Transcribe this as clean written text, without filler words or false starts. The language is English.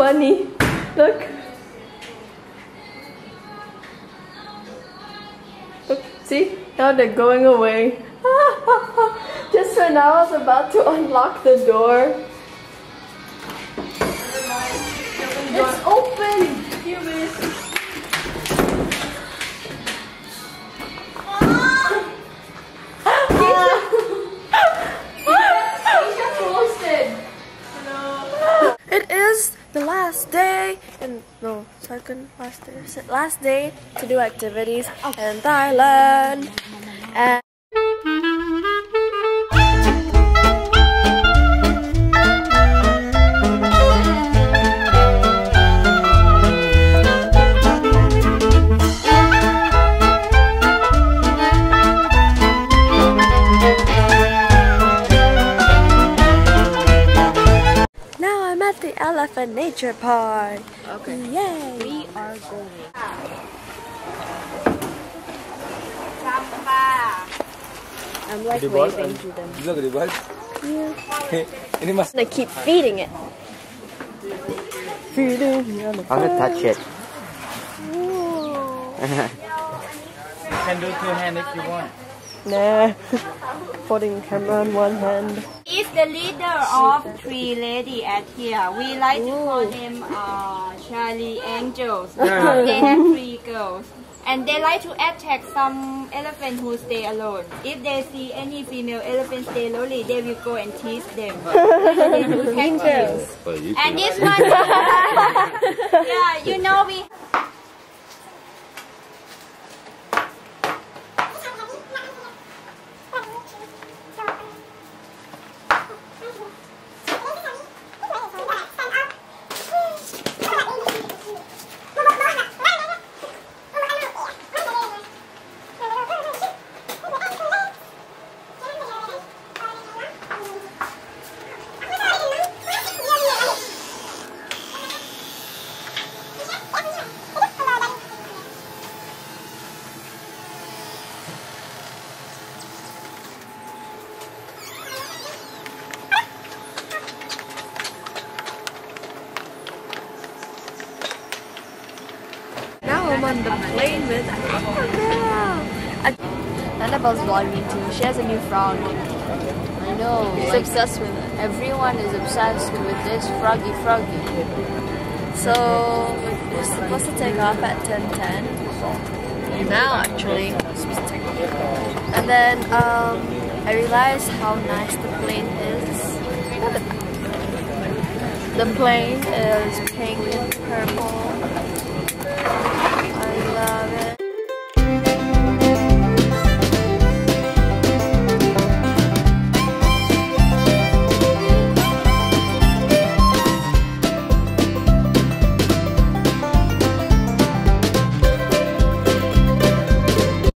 funny. Look. Look, see? Now they're going away. Just when I was about to unlock the door. It's open! You missed. Kesya closed it. It is the last day, and no, second last day. Last day to do activities in Thailand. And Elephant Nature Park. Okay. Yay! We are going. I'm like waving to them. Yeah. I'm gonna keep feeding it. Feeding the elephant. I'm gonna touch it. You can do two hands if you want. Nah. Holding camera in one hand. Is the leader of three lady at here. We like to call them Charlie Angels because they have three girls. And they like to attack some elephant who stay alone. If they see any female elephant stay lonely, they will go and tease them. They will attack them. And this one, yeah, you know we. I'm on the plane with Annabel. Annabel's vlogging too. She has a new frog. I know. She's like, obsessed with it. everyone is obsessed with this froggy. So we're supposed to take off at 10:10. Now actually. And then I realized how nice the plane is. Look at that. The plane is pink, purple.